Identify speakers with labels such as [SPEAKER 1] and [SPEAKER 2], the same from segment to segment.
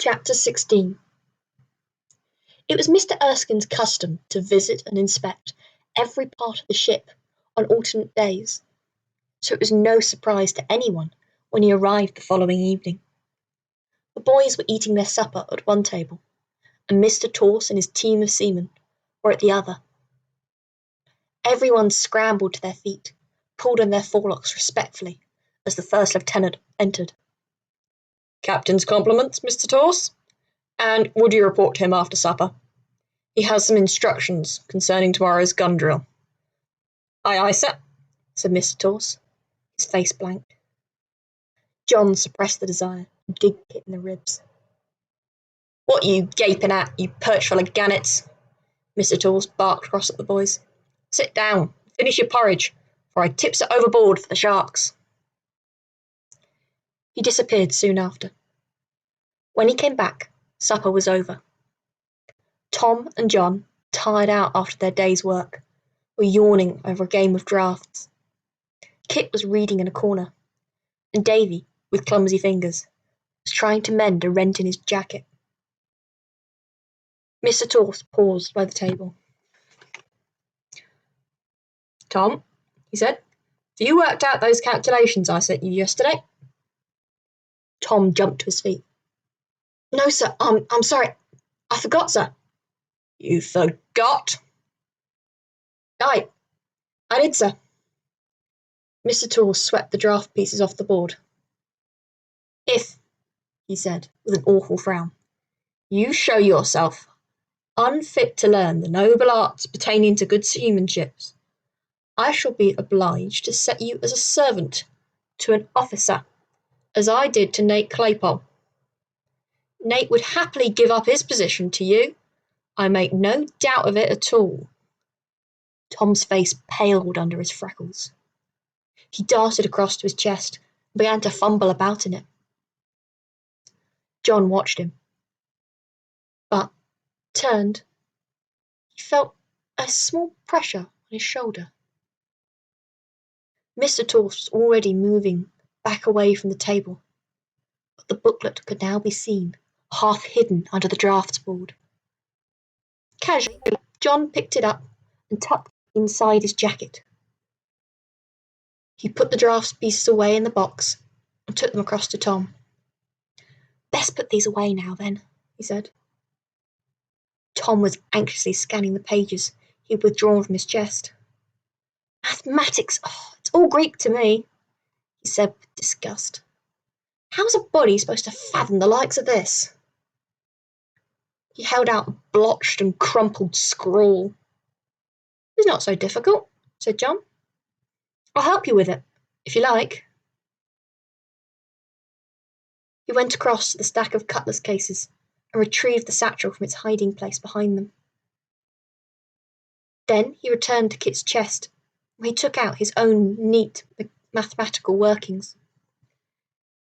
[SPEAKER 1] Chapter 16. It was Mr. Erskine's custom to visit and inspect every part of the ship on alternate days, so it was no surprise to anyone when he arrived the following evening. The boys were eating their supper at one table, and Mr. Torse and his team of seamen were at the other. Everyone scrambled to their feet, pulled on their forelocks respectfully as the first lieutenant entered. "Captain's compliments, Mr. Torse, and would you report to him after supper? He has some instructions concerning tomorrow's gun drill." "Aye, aye, sir," said Mr. Torse, his face blank. John suppressed the desire to dig Kit in the ribs. "What are you gaping at, you perch full of gannets?" Mr. Torse barked across at the boys. "Sit down, finish your porridge, for I tips it overboard for the sharks." He disappeared soon after. When he came back, supper was over. Tom and John, tired out after their day's work, were yawning over a game of draughts. Kit was reading in a corner, and Davy, with clumsy fingers, was trying to mend a rent in his jacket. Mr. Torse paused by the table. "Tom," he said, "have you worked out those calculations I sent you yesterday?" Tom jumped to his feet. "No, sir, I'm sorry. I forgot, sir." "You forgot?" "I did, sir." Mr. Torse swept the draft pieces off the board. "If," he said, with an awful frown, "you show yourself unfit to learn the noble arts pertaining to good seamanship, I shall be obliged to set you as a servant to an officer, as I did to Nate Claypole. Nate would happily give up his position to you. I make no doubt of it at all." Tom's face paled under his freckles. He darted across to his chest and began to fumble about in it. John watched him, but turned. He felt a small pressure on his shoulder. Mr. Torse was already moving back away from the table, but the booklet could now be seen, half hidden under the drafts board. Casually, John picked it up and tucked it inside his jacket. He put the drafts pieces away in the box and took them across to Tom. "Best put these away now, then," he said. Tom was anxiously scanning the pages he had withdrawn from his chest. "Mathematics, it's all Greek to me," he said with disgust. "How's a body supposed to fathom the likes of this?" He held out a blotched and crumpled scrawl. "It's not so difficult," said John. "I'll help you with it, if you like." He went across to the stack of cutlass cases and retrieved the satchel from its hiding place behind them. Then he returned to Kit's chest, where he took out his own neat mathematical workings.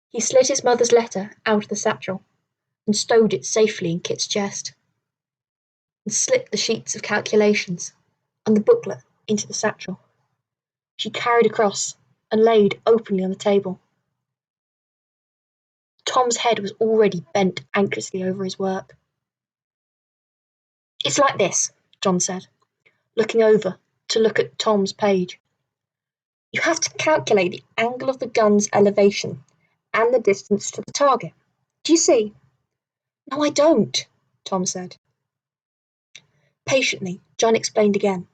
[SPEAKER 1] He slid his mother's letter out of the satchel and stowed it safely in Kit's chest, and slipped the sheets of calculations and the booklet into the satchel. She carried across and laid openly on the table. Tom's head was already bent anxiously over his work. "It's like this," John said, looking over to look at Tom's page. "You have to calculate the angle of the gun's elevation and the distance to the target. Do you see?" "No, I don't," Tom said. Patiently, John explained again.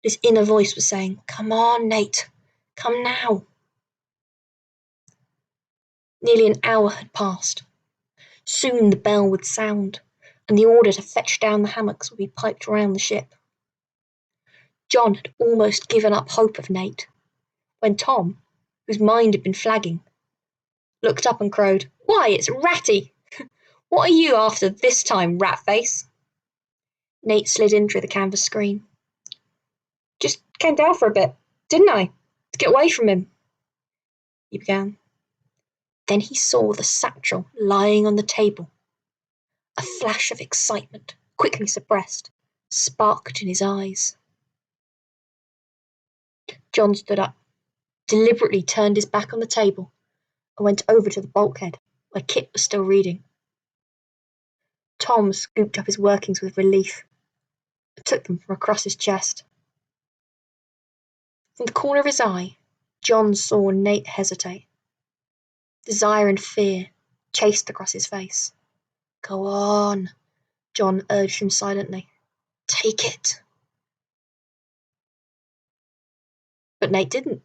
[SPEAKER 1] His inner voice was saying, "Come on, Nate, come now." Nearly an hour had passed. Soon the bell would sound, and the order to fetch down the hammocks would be piped round the ship. John had almost given up hope of Nate, when Tom, whose mind had been flagging, looked up and crowed, "Why, it's Ratty! What are you after this time, rat-face?" Nate slid in through the canvas screen. "Just came down for a bit, didn't I? To get away from him," he began. Then he saw the satchel lying on the table. A flash of excitement, quickly suppressed, sparked in his eyes. John stood up, deliberately turned his back on the table, and went over to the bulkhead, where Kit was still reading. Tom scooped up his workings with relief and took them from across his chest. From the corner of his eye, John saw Nate hesitate. Desire and fear chased across his face. "Go on," John urged him silently. "Take it." But Nate didn't.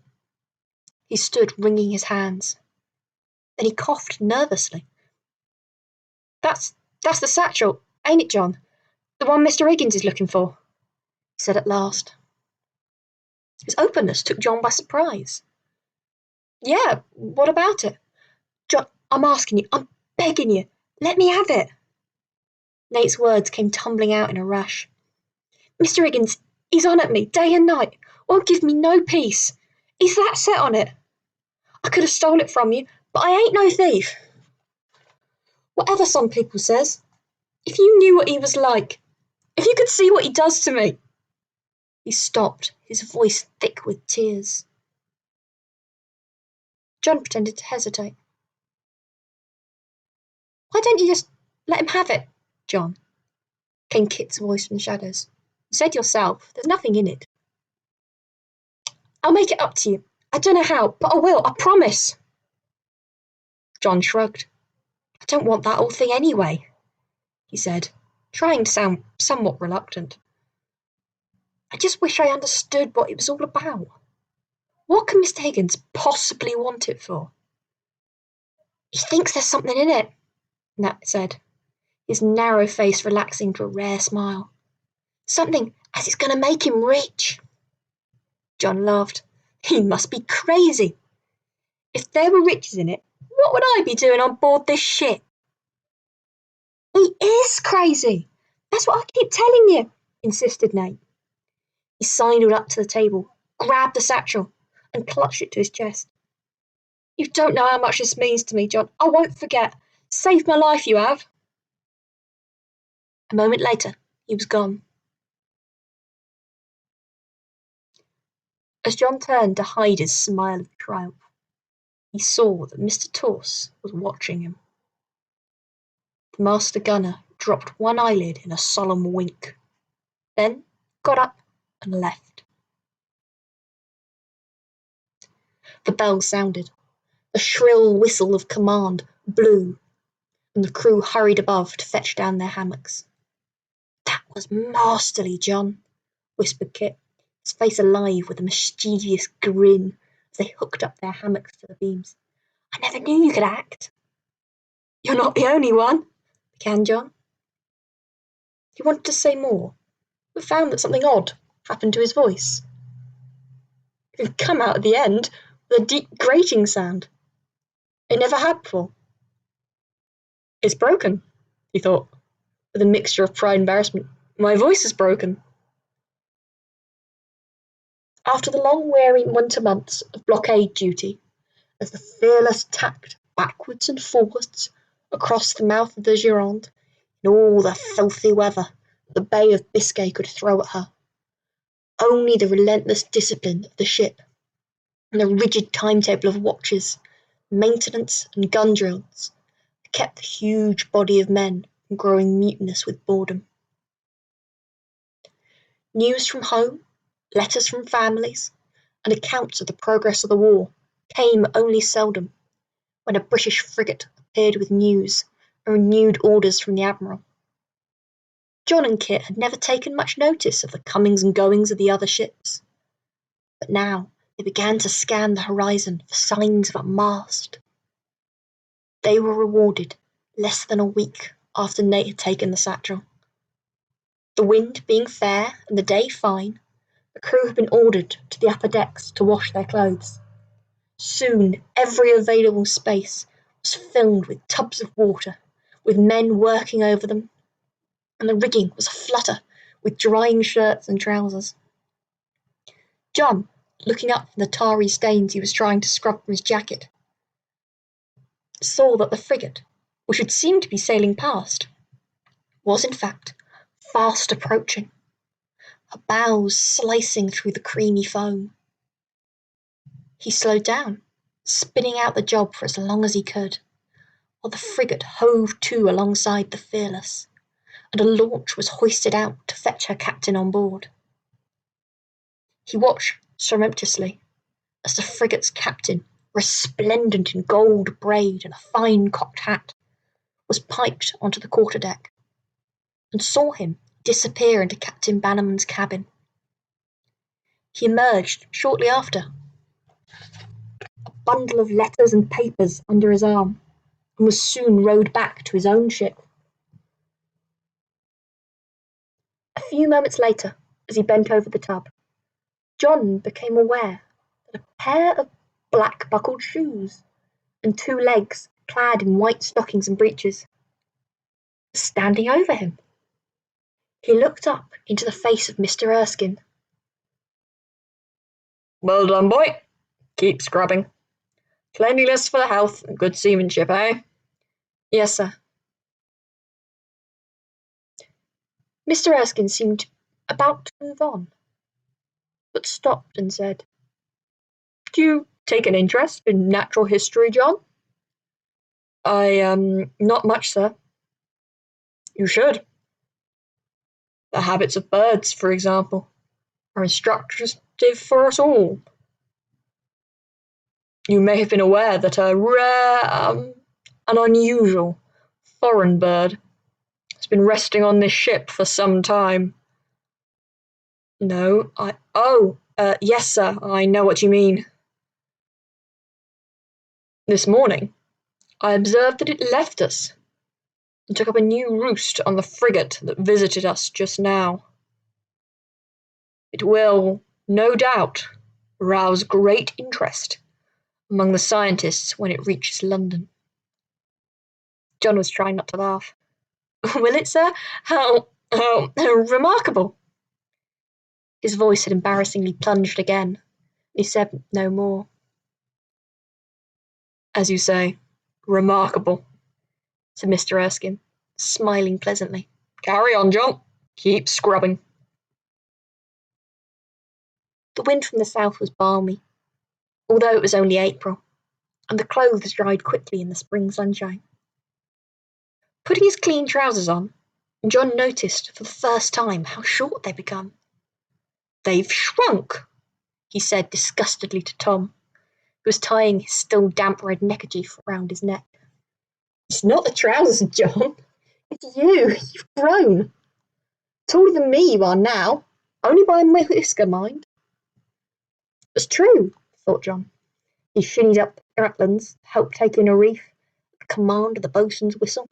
[SPEAKER 1] He stood wringing his hands. Then he coughed nervously. That's the satchel, ain't it, John? The one Mr. Higgins is looking for," he said at last. His openness took John by surprise. "Yeah, what about it?" "John, I'm asking you, I'm begging you, let me have it." Nate's words came tumbling out in a rush. "Mr. Higgins, he's on at me day and night, won't give me no peace. He's that set on it. I could have stole it from you, but I ain't no thief. Whatever some people says, if you knew what he was like, if you could see what he does to me." He stopped, his voice thick with tears. John pretended to hesitate. "Why don't you just let him have it, John?" came Kit's voice from the shadows. "You said yourself, there's nothing in it." "I'll make it up to you. I don't know how, but I will, I promise." John shrugged. "I don't want that old thing anyway," he said, trying to sound somewhat reluctant. "I just wish I understood what it was all about. What can Mr. Higgins possibly want it for?" "He thinks there's something in it," Nat said, his narrow face relaxing into a rare smile. "Something as it's going to make him rich." John laughed. "He must be crazy. If there were riches in it, what would I be doing on board this ship?" "He is crazy. That's what I keep telling you," insisted Nate. He sidled up to the table, grabbed the satchel, and clutched it to his chest. "You don't know how much this means to me, John. I won't forget. Saved my life, you have." A moment later, he was gone. As John turned to hide his smile of triumph, he saw that Mr. Torse was watching him. The master gunner dropped one eyelid in a solemn wink, then got up and left. The bell sounded. A shrill whistle of command blew, and the crew hurried above to fetch down their hammocks. "That was masterly, John," whispered Kit, his face alive with a mischievous grin as they hooked up their hammocks to the beams. "I never knew you could act." "You're not the only one," began John. He wanted to say more, but found that something odd happened to his voice. It had come out at the end with a deep grating sound. It never had before. "It's broken," he thought, with a mixture of pride and embarrassment. "My voice is broken." After the long weary winter months of blockade duty, as the Fearless tacked backwards and forwards across the mouth of the Gironde in all the filthy weather the Bay of Biscay could throw at her, only the relentless discipline of the ship and the rigid timetable of watches, maintenance, and gun drills kept the huge body of men from growing mutinous with boredom. News from home, letters from families, and accounts of the progress of the war came only seldom, when a British frigate appeared with news and renewed orders from the Admiral. John and Kit had never taken much notice of the comings and goings of the other ships, but now they began to scan the horizon for signs of a mast. They were rewarded less than a week after Nate had taken the satchel. The wind being fair and the day fine, the crew had been ordered to the upper decks to wash their clothes. Soon every available space was filled with tubs of water, with men working over them, and the rigging was aflutter with drying shirts and trousers. John, looking up from the tarry stains he was trying to scrub from his jacket, saw that the frigate, which had seemed to be sailing past, was in fact fast approaching, her bows slicing through the creamy foam. He slowed down, spinning out the job for as long as he could, while the frigate hove to alongside the Fearless. and a launch was hoisted out to fetch her captain on board. He watched surreptitiously as the frigate's captain, resplendent in gold braid and a fine cocked hat, was piped onto the quarterdeck, and saw him disappear into Captain Bannerman's cabin. He emerged shortly after, a bundle of letters and papers under his arm, and was soon rowed back to his own ship. A few moments later, as he bent over the tub, John became aware that a pair of black buckled shoes and two legs clad in white stockings and breeches were standing over him. He looked up into the face of Mr. Erskine.
[SPEAKER 2] "Well done, boy. Keep scrubbing. Cleanliness for the health and good seamanship, eh?"
[SPEAKER 1] "Yes, sir." Mr. Erskine seemed about to move on, but stopped and said,
[SPEAKER 2] "Do you take an interest in natural history, John?"
[SPEAKER 1] Not much, sir."
[SPEAKER 2] "You should. The habits of birds, for example, are instructive for us all. You may have been aware that a rare, an unusual foreign bird has been resting on this ship for some time."
[SPEAKER 1] "No, yes, sir, I know what you mean."
[SPEAKER 2] "This morning, I observed that it left us and took up a new roost on the frigate that visited us just now. It will, no doubt, rouse great interest among the scientists when it reaches London."
[SPEAKER 1] John was trying not to laugh. "Will it, sir? How remarkable!" His voice had embarrassingly plunged again. He said no more.
[SPEAKER 2] "As you say, remarkable,"
[SPEAKER 1] said Mr. Erskine, smiling pleasantly.
[SPEAKER 2] "Carry on, John. Keep scrubbing."
[SPEAKER 1] The wind from the south was balmy, although it was only April, and the clothes dried quickly in the spring sunshine. Putting his clean trousers on, John noticed for the first time how short they'd become. "They've shrunk," he said disgustedly to Tom, who was tying his still damp red neckerchief round his neck. "It's not the trousers, John. It's you. You've grown. Taller than me you are now, only by a whisker, mind." It's true, thought John. He shinnied up the ratlins, helped take in a reef, at the command of the boatswain's whistle.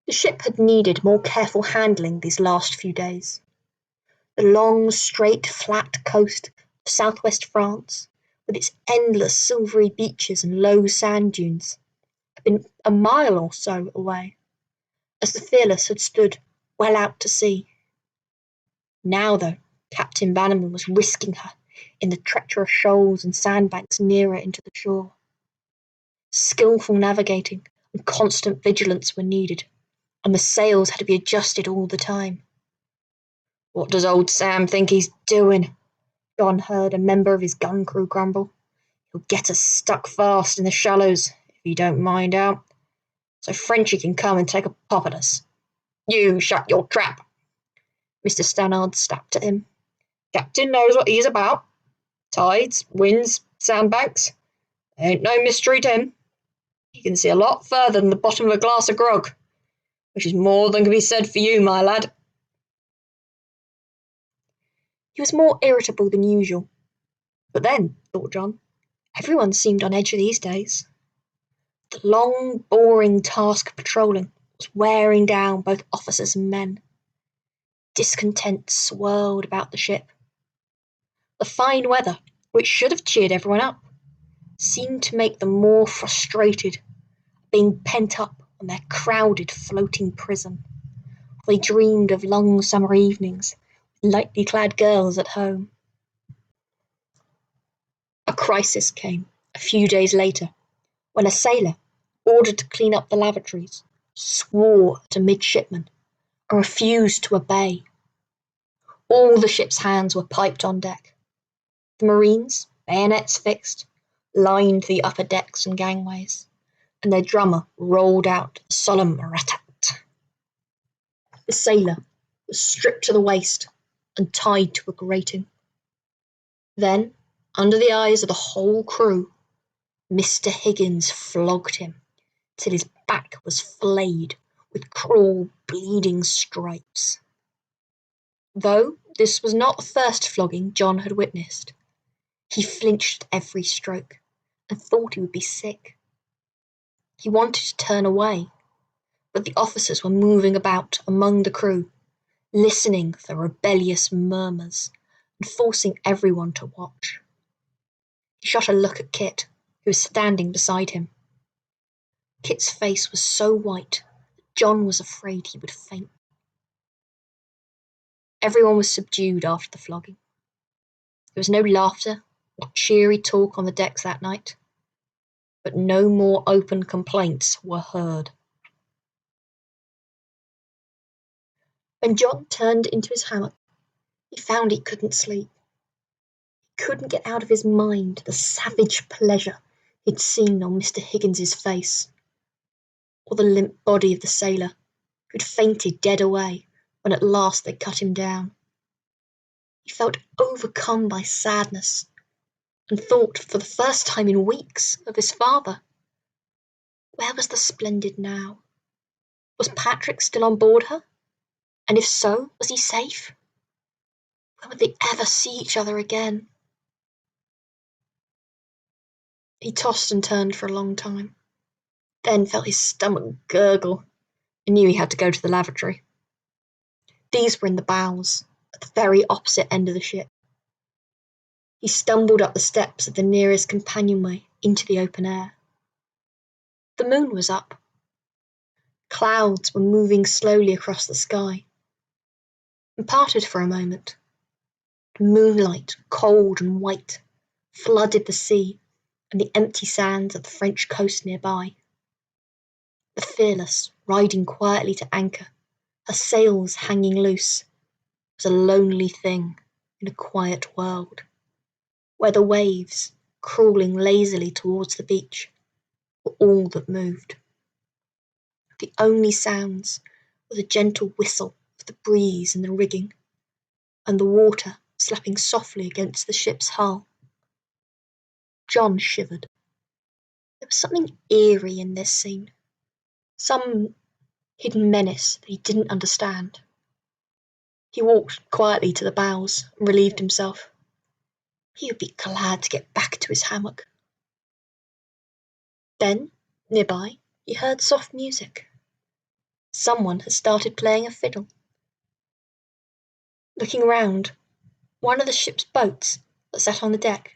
[SPEAKER 1] The ship had needed more careful handling these last few days. The long, straight, flat coast of southwest France, with its endless silvery beaches and low sand dunes, had been a mile or so away, as the Fearless had stood well out to sea. Now, though, Captain Bannerman was risking her in the treacherous shoals and sandbanks nearer into the shore. Skillful navigating and constant vigilance were needed, and the sails had to be adjusted all the time.
[SPEAKER 2] "What does old Sam think he's doing?"
[SPEAKER 1] John heard a member of his gun crew grumble.
[SPEAKER 2] "He'll get us stuck fast in the shallows if he don't mind out, so Frenchy can come and take a pop at us. You shut your trap."
[SPEAKER 1] Mr. Stannard snapped at him.
[SPEAKER 2] "Captain knows what he's about. Tides, winds, sandbanks. Ain't no mystery to him. He can see a lot further than the bottom of a glass of grog, which is more than can be said for you, my lad."
[SPEAKER 1] He was more irritable than usual. But then, thought John, everyone seemed on edge these days. The long, boring task of patrolling was wearing down both officers and men. Discontent swirled about the ship. The fine weather, which should have cheered everyone up, seemed to make them more frustrated, being pent up on their crowded floating prison. They dreamed of long summer evenings with lightly clad girls at home. A crisis came a few days later, when a sailor, ordered to clean up the lavatories, swore at a midshipman and refused to obey. All the ship's hands were piped on deck. The marines, bayonets fixed, lined the upper decks and gangways. and their drummer rolled out the solemn rat-tat. The sailor was stripped to the waist and tied to a grating. Then, under the eyes of the whole crew, Mr. Higgins flogged him till his back was flayed with cruel, bleeding stripes. Though this was not the first flogging John had witnessed, he flinched at every stroke and thought he would be sick. He wanted to turn away, but the officers were moving about among the crew, listening for rebellious murmurs and forcing everyone to watch. He shot a look at Kit, who was standing beside him. Kit's face was so white that John was afraid he would faint. Everyone was subdued after the flogging. There was no laughter or cheery talk on the decks that night, but no more open complaints were heard. When John turned into his hammock, he found he couldn't sleep. He couldn't get out of his mind the savage pleasure he'd seen on Mr. Higgins's face, or the limp body of the sailor who'd fainted dead away when at last they cut him down. He felt overcome by sadness and thought for the first time in weeks of his father. Where was the Splendid now? Was Patrick still on board her? And if so, was he safe? When would they ever see each other again? He tossed and turned for a long time, then felt his stomach gurgle and knew he had to go to the lavatory. These were in the bows, at the very opposite end of the ship. He stumbled up the steps of the nearest companionway into the open air. The moon was up. Clouds were moving slowly across the sky and parted for a moment. The moonlight, cold and white, flooded the sea and the empty sands of the French coast nearby. The Fearless, riding quietly to anchor, her sails hanging loose, was a lonely thing in a quiet world, where the waves, crawling lazily towards the beach, were all that moved. The only sounds were the gentle whistle of the breeze in the rigging, and the water slapping softly against the ship's hull. John shivered. There was something eerie in this scene, some hidden menace that he didn't understand. He walked quietly to the bows and relieved himself. He would be glad to get back to his hammock. Then, nearby, he heard soft music. Someone had started playing a fiddle. Looking round, one of the ship's boats that sat on the deck,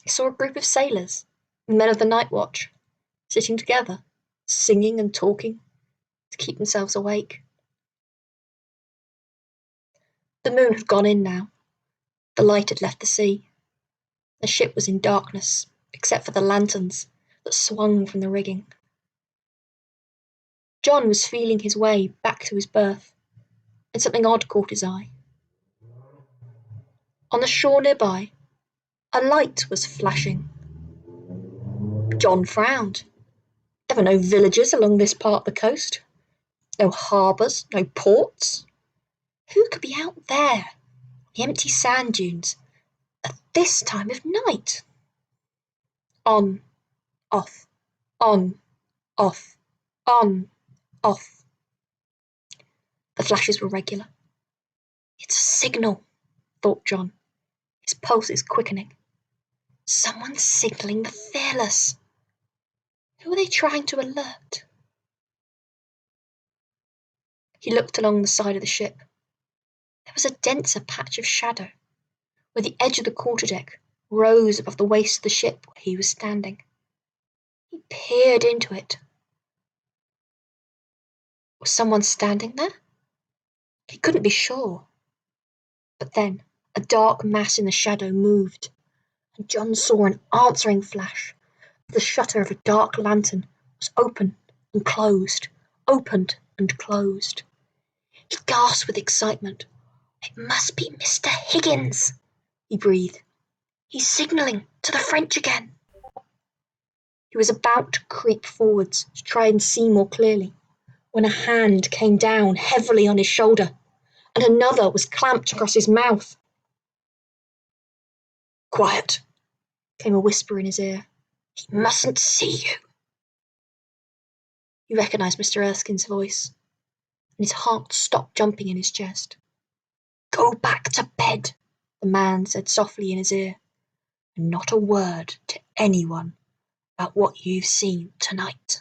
[SPEAKER 1] he saw a group of sailors, men of the night watch, sitting together, singing and talking to keep themselves awake. The moon had gone in now. The light had left the sea. The ship was in darkness, except for the lanterns that swung from the rigging. John was feeling his way back to his berth, and something odd caught his eye. On the shore nearby, a light was flashing. John frowned. There were no villages along this part of the coast, no harbours, no ports. Who could be out there, the empty sand dunes, at this time of night? On, off, on, off, on, off. The flashes were regular. It's a signal, thought John, his pulses quickening. Someone's signalling the Fearless. Who are they trying to alert? He looked along the side of the ship. There was a denser patch of shadow, where the edge of the quarterdeck rose above the waist of the ship where he was standing. He peered into it. Was someone standing there? He couldn't be sure. But then a dark mass in the shadow moved, and John saw an answering flash. The shutter of a dark lantern was opened and closed, opened and closed. He gasped with excitement. It must be Mr. Higgins, he breathed. He's signalling to the French again. He was about to creep forwards to try and see more clearly when a hand came down heavily on his shoulder, and another was clamped across his mouth.
[SPEAKER 2] "Quiet,"
[SPEAKER 1] came a whisper in his ear.
[SPEAKER 2] "He mustn't see you."
[SPEAKER 1] He recognised Mr. Erskine's voice, and his heart stopped jumping in his chest.
[SPEAKER 2] "Go back to bed,"
[SPEAKER 1] the man said softly in his ear,
[SPEAKER 2] "and not a word to anyone about what you've seen tonight."